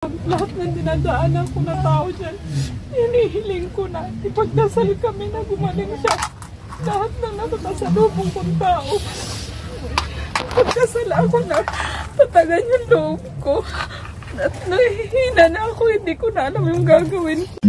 Lahat ng dinadaanan ko na tao dyan, hinihiling ko na ipagdasal kami na gumaling siya. Lahat ng nakakasalubong kong tao, pagdasal ako na tatagan yung loob ko. At nahihina na ako, hindi ko na alam yung gagawin ko.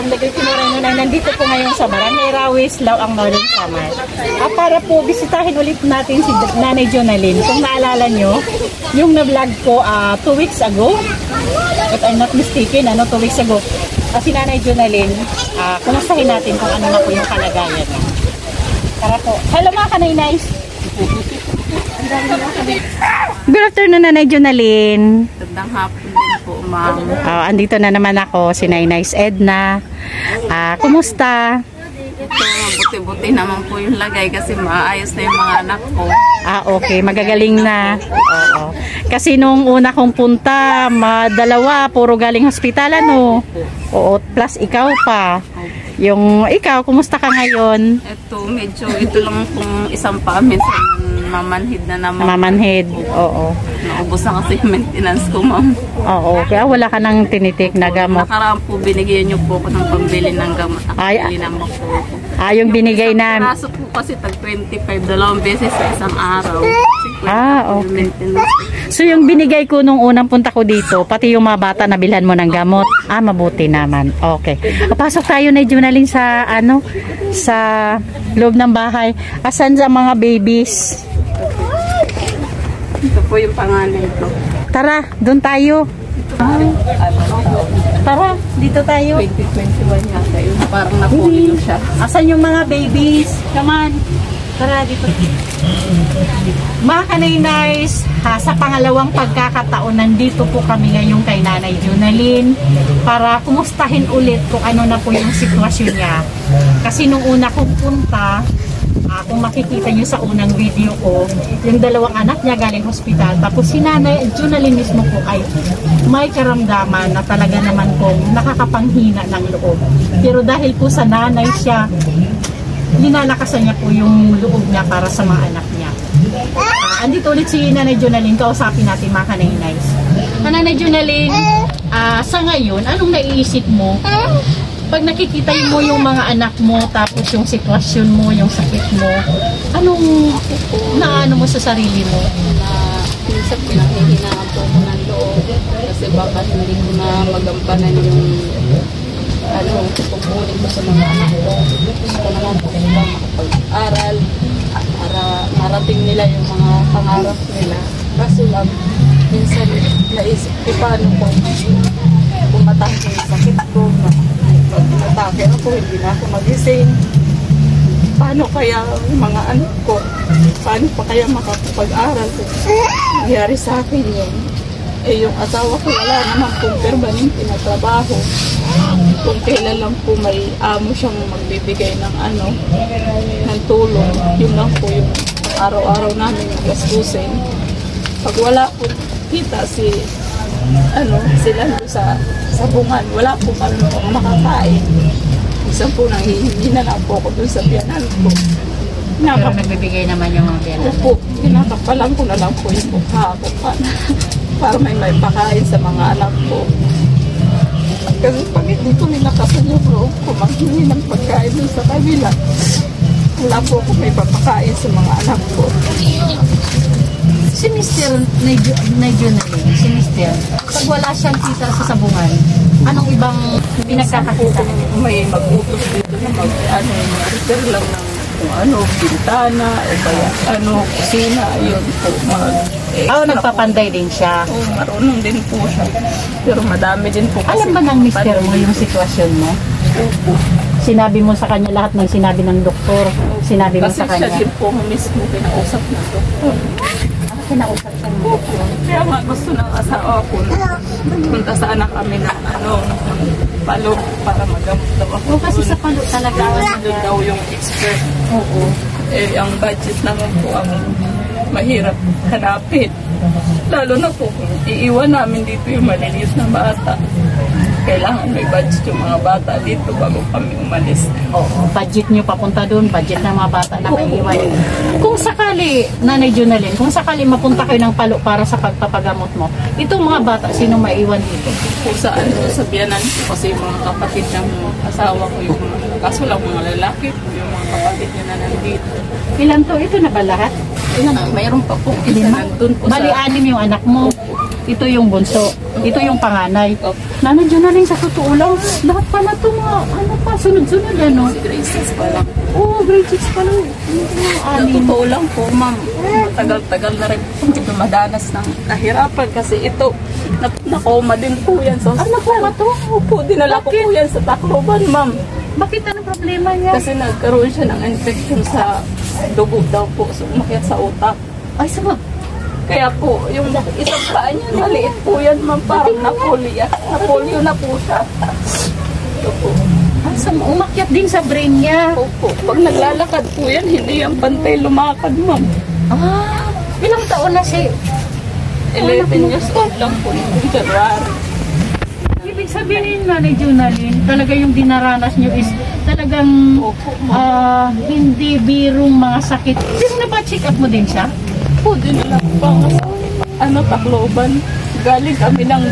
Ang nagkikinuran na nandito po ngayon sa Barangay Rawis, Lao-ang Northern Samar. Para po bisitahin ulit natin si Nanay Jonalyn. Kung naalala nyo, yung na-vlog ko 2 weeks ago, if I'm not mistaken, 2 weeks ago, si Nanay Jonalyn, kumustahin natin kung ano na po yung kalagayan niya. Tara po. Hello mga kanay-nays! Good afternoon, Nanay Jonalyn. Magandang hapon din po, ma'am. Andito na naman ako, si Nainay's Edna. Kumusta? Ito, buti-buti naman po yung lagay kasi maayos na yung mga anak ko. Okay. Magagaling na. Oo. Kasi nung una kong punta, dalawa, puro galing hospital, ano? Oo, plus ikaw pa. Yung ikaw, kumusta ka ngayon? Ito lang kung isang pa, minsan mamanhid na naman. Mamanhid, oo. Naubos na kasi yung maintenance ko, ma'am. Oo, kaya wala ka nang tinitik na gamot. Nakaraan po, binigyan niyo po ako ng pambili ng gamot. Ay, naman po ako. Yung binigay na. Kaso po kasi tag 25, 2 beses sa isang araw. Okay. So yung binigay ko nung unang punta ko dito, pati yung mga bata na bilhan mo ng gamot. Mabuti naman. Okay. Pasok tayo na Jonalyn sa sa loob ng bahay. Asan sa mga babies? Ito po yung panganay ko. Tara, doon tayo. Tara, dito tayo. 2021 yata yun. Parang napulilo siya. Asan yung mga babies? Come on. Tara, dito. Mga kanay-nays, sa pangalawang pagkakataon, nandito po kami ngayon kay Nanay Jonalyn para kumustahin ulit kung ano na po yung sitwasyon niya. Kasi nung una kong punta, kung makikita nyo sa unang video ko, yung dalawang anak niya galing hospital. Tapos si Nanay Jonalyn mismo po ay may karamdaman na talaga naman pong nakakapanghina ng loob. Pero dahil po sa nanay siya, linalakasan niya po yung loob niya para sa mga anak niya. Andito ulit si Nanay Jonalyn, kausapin natin mga kanay-nays. Nanay Jonalyn, sa ngayon, anong naiisip mo? Pag nakikita mo yung mga anak mo, tapos yung sitwasyon mo, yung sakit mo, anong naano mo sa sarili mo? Minsan pinanghihinaan po ko ng loob kasi baka hindi ko na magampanan yung pagpunin ko sa mga anak ko. Gusto ko naman po sila makapag-aral para marating nila yung mga pangarap nila. Kaso lang, minsan naisip ko paano kung matake yung sakit ko, pag matake ako, hindi na ako magising. Paano kaya yung mga anak ko? Paano pa kaya makapag-aral kung nangyari sa akin yun? Yung asawa ko wala naman pong permanente na trabaho. Kung kailan lang po may amo siyang magbibigay ng ng tulong, yun lang po yung araw-araw namin yung gastusin. Pag wala po kita sila sa bungan, wala po kami makakain. Isang po nanghihingi na lang po ako dun sa biyanan ko. Pero nagbibigay naman yung mga biyanan. Opo, kinakapalan ko na lang po yung mukha ko para may pakain sa mga anak ko. Kasi pag hindi ko nilakasan yung loob ko, maghingi ng pagkain dun sa kabila, wala po ako may papakain sa mga anak ko. Si Mr. Jonalyn, si Mr. Pag wala siyang kita sa sabungan, anong ibang pinagkakakita? May mag-utos dito na repair lang ng bintana, o kaya kusina, yun po. Nagpapanday din siya. Marunong din po siya. Pero madami din po kasi. Alam ba ng Mr. mo yung sitwasyon mo? Opo. Sinabi mo sa kanya lahat ng sinabi ng doktor? Sinabi mo sa kanya? Kasi siya din po mismo kinausap na doktor. Kinausap siya ng doktor. Kaya nga gusto ng asawa ko punta sana kami ng palo para magamot daw ako. Kasi sa palo talaga doon daw yung expert. Oo. Eh, ang budget naman po ang mahirap hanapin. Lalo na po kung iiwan namin dito yung maliliit na bata. Kailangan may budget yung mga bata dito bago kami umalis. Oo, budget nyo papunta doon, budget ng mga bata na maiiwan. Kung sakali, Nanay Junalyn, kung sakali mapunta kayo ng Palo para sa pagpapagamot mo, itong mga bata, sino maiiwan dito? Kung saan sa biyanan ko kasi yung mga kapatid ng asawa ko, yung kaso lang mga lalaki, yung mga kapatid niya na nandito. Ilan to? Ito na ba lahat? Mayroon pa po isa nandun po Bali, sa... 6 yung anak mo. Ito yung bunso. Ito yung panganay. Nanay Junalyn, sa totoo lang, lahat pala ito mga, ano pa, sunod-sunod, ano? Si Grace pa lang. Oo, grade 6 pala. Sa totoo lang po, ma'am, tagal-tagal na rin po dumadanas ng kahirapan kasi ito, nakoma din po yan. So, Ano po ba ito? Opo, dinala ko po yan sa Tacloban, ma'am. Bakit anong problema niya? Kasi nagkaroon siya ng infection sa dugo daw po, so umakyat sa utak. Ay, sabag. Kaya po, yung isang paa niya, maliit po yan, ma'am, parang napolio. Napolio na po siya. Ito po. Umakyat din sa brain niya. Opo, pag naglalakad po yan, hindi yan pantay lumakad, ma'am. Ah, ilang taon na siya? 11 years old lang po yung January. Ibig sabihin, Nanay Junalyn, talaga yung dinaranas niyo is talagang hindi birong mga sakit. Pero na-check up mo din siya? Po, dinala ko pa nga sa Tacloban. Galing kami ng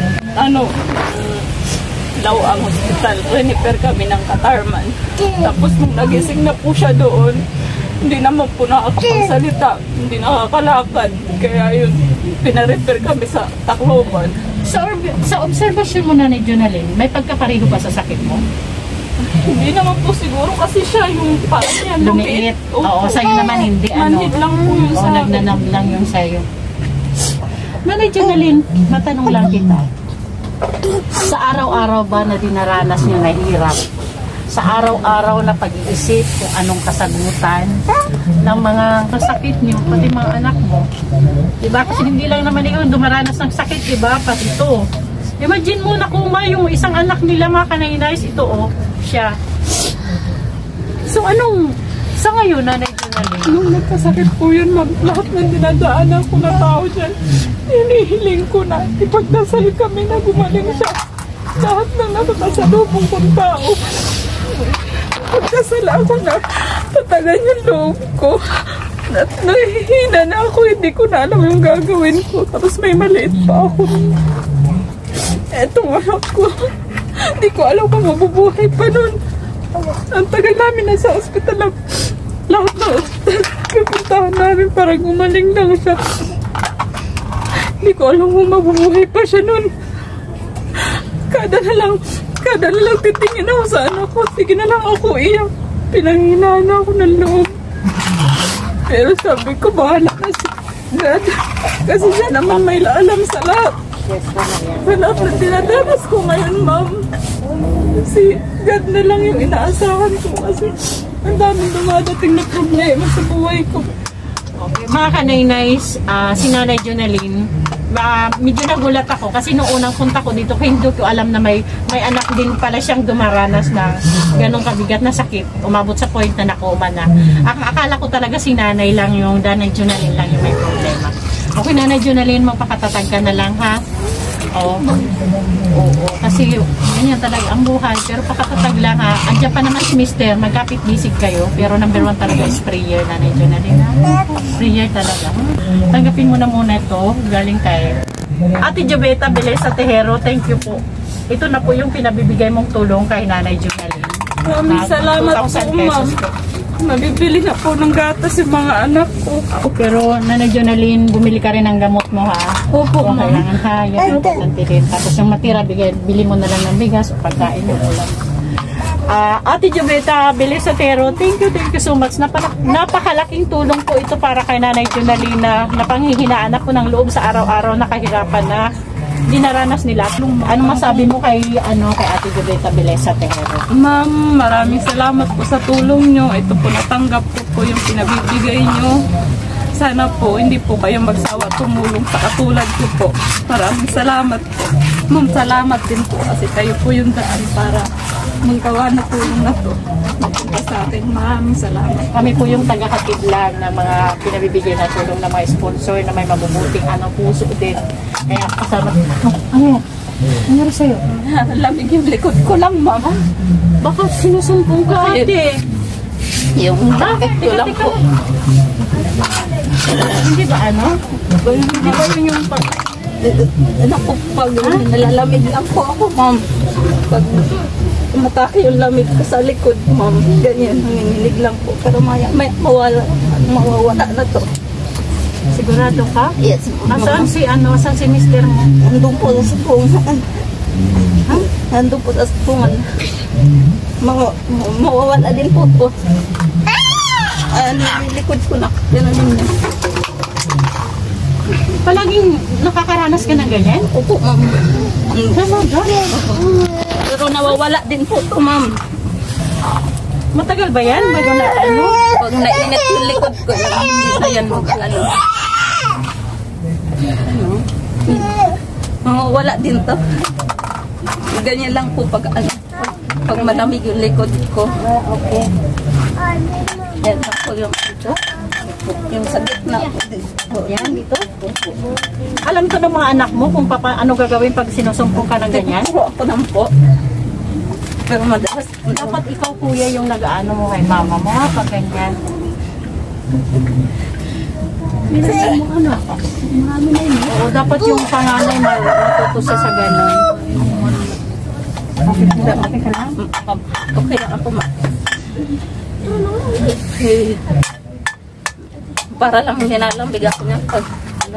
Lawang Hospital. Renifer kami ng Katarman. Tapos nung nagising na po siya doon, hindi naman po nakakapagsalita, hindi nakakalakad. Kaya yun, pinarefer kami sa Tacloban. Sa observation mo, Nanay Junalyn, may pagkapareho ba sa sakit mo? Hindi naman po siguro kasi siya yung parang niya Lumiit. Oo, sa'yo naman hindi. Manhid lang po yung sa akin. Nagnanab lang yung sa'yo. Nanay Junalyn, matanong lang kita. Sa araw-araw ba na dinaranas niyo na hirap? Sa araw-araw na pag-iisip kung anong kasagutan ng mga sakit niyo, pati mga anak mo. Diba? Kasi hindi lang naman ikaw dumaranas ng sakit, diba? Pati ito. Imagine mo na kuma yung isang anak nila mga kanay-nays, ito siya. So sa ngayon, Nanay Junalyn? Nung nagkasakit po yun, ma'am, lahat ng dinadaanan ko na tao dyan, hinihiling ko na, ipagdasal kami na gumaling siya. Lahat ng nakakasalubong kong tao. Pagdasal ako na tatagan yung loob ko. At nahihina na ako, hindi ko na alam yung gagawin ko. Tapos may maliit pa ako. Etong anak ko, hindi ko alam kung mabubuhay pa nun. Ang tagal namin nasa ospital. Lahat na ospital pupuntahan namin para gumaling lang siya. Hindi ko alam kung mabubuhay pa siya nun. Kada na lang titingin ako sa anak ko. Sige na lang ako iyak. Pinanghinaan ako ng loob. Pero sabi ko, bahala na si God. Kasi siya naman may alam sa lahat. Sa lahat na dinadanas ko ngayon, ma'am. Si God na lang yung inaasahan ko kasi ang daming dumadating na problema sa buhay ko. Okay. Mga kanay-nays, si Nanay Junalyn, medyo nagulat ako kasi noong unang punta ko dito, hindi ko alam na may anak din pala siyang dumaranas na ganong kabigat na sakit. Umabot sa point na nakoma na. Akala ko talaga si Nanay lang yung, Nanay Junalyn lang yung may problema. Okay, Nanay Junalyn, magpakatatag ka na lang, ha? Oo. Kasi ganyan talaga ang buhay. Pero pakatatag lang, ha? Andiyan pa naman si Mister, magkapit-bisig kayo. Pero number 1 talaga is prayer, Nanay Junalyn. Prayer talaga. Tanggapin mo na muna ito. Galing kay Ate Joveta Beleza Tejero. Thank you po. Ito na po yung pinabibigay mong tulong kay Nanay Junalyn. Maraming salamat po, 2,000 ma'am. pesos po. Mabibili na po ng gatas yung mga anak ko. Pero Nanay Junalyn, bumili ka rin ng gamot mo, ha? Opo, Kung ma'am. kailangan, ha? Yan ang importante din. Tapos yung matira, bili mo na lang ng bigas o pagkain mo ulam. Ate Joveta Beleza Tejero, thank you so much. Napakalaking tulong po ito para kay Nanay Junalyn na napanghihinaan ako ng loob sa araw-araw na kahirapan na dinaranas nila. Ano masabi mo kay Ate Joveta Beleza Tejero? Ma'am, maraming salamat po sa tulong nyo. Ito po, natanggap ko po yung pinabibigay nyo. Sana po hindi po kayo magsawa tumulong sa katulad ko po. Maraming salamat po. Ma'am, salamat din po kasi kayo po yung daan para magawa na tulong na to. Napunta sa akin. Maraming salamat. Kami po yung tagahatid lang ng mga pinabibigay na tulong ng mga sponsor na may mabubuting puso din. Kaya kasama. Ano? Nangyari sa'yo? Lamig yung likod ko lang, ma'am. Baka sinusumpong ka, ate. Yung bakit ko lang po. Hindi ba Hindi ba yun yung Naku, pag nalalamig lang po ako, ma'am. Pag matake yung lamig ko sa likod, ma'am. Ganyan, nanginginig lang po. Pero may mawawala na to. Sigurado ka? Yes, ma'am. Asan si mister mo? Nandun po sa supungan. Nandun po sa supungan. Mawawala din po po. Nilikod ko na. Ganun. Palaging nakakaranas ka ng ganyan? Opo, ma'am. Pero nawawala din po to, ma'am. Matagal ba yan? Bago na Pag nainit yung likod ko, hindi na yan wala din to. Ganyan lang po pag malamig yung likod ko. Okay. Yan lang po yung ito. Yung sa gitna. Yan, dito. Alam ko ng mga anak mo kung ano gagawin pag sinusumpong ka ng ganyan? Puro ako lang po. Pero madalas. Dapat ikaw, kuya, yung nag-ano mo kay mama mo, pag ganyan. Minsan mo marami na yun. Oo, dapat yung panganay matuto siya sa gano'n. Okay ka lang? Okay lang ako, ma. Para lang hinalambig ako niya pag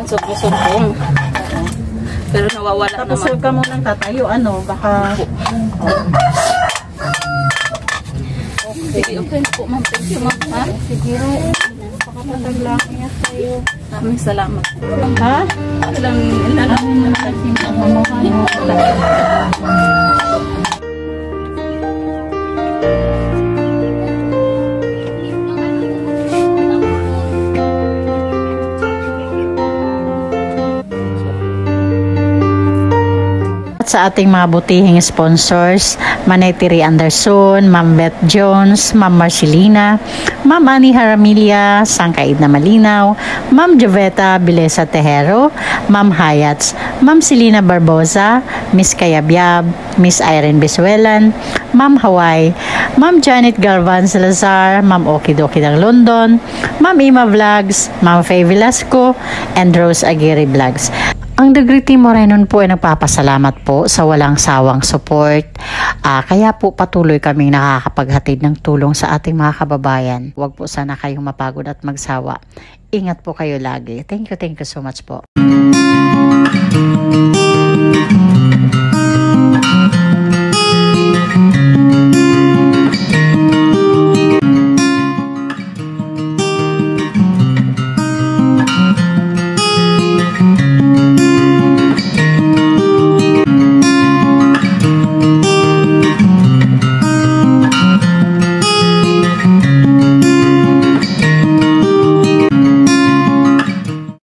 sumpong. Pero nawawala Tapos naman. huwag ka munang tatayo, baka... Sige, okay po, ma'am. Thank you, ma'am. Ha? Sige, pakapataglang niya sa'yo. Maraming salamat. Ha? Ilang Ano kasi mamunuhan mo? Sa ating mga butihing sponsors, Manetiri Anderson, Ma'am Beth Jones, Ma'am Marcelina, Ma'am Annie Haramilia, Sangkaid na Malinaw, Ma'am Joveta Bilesa Tejero, Ma'am Hayats, Ma'am Selina Barbosa, Miss Kayabyab, Miss Irene Bisuelan, Ma'am Hawaii, Ma'am Janet Galvan Salazar, Ma'am Okidoki ng London, Ma'am Ima Vlogs, Ma'am Faye Velasco, and Rose Aguirre Vlogs. Ang Degree Team Morenon po ay nagpapasalamat po sa walang sawang support. Kaya po patuloy kaming nakakapaghatid ng tulong sa ating mga kababayan. Huwag po sana kayong mapagod at magsawa. Ingat po kayo lagi. Thank you so much po.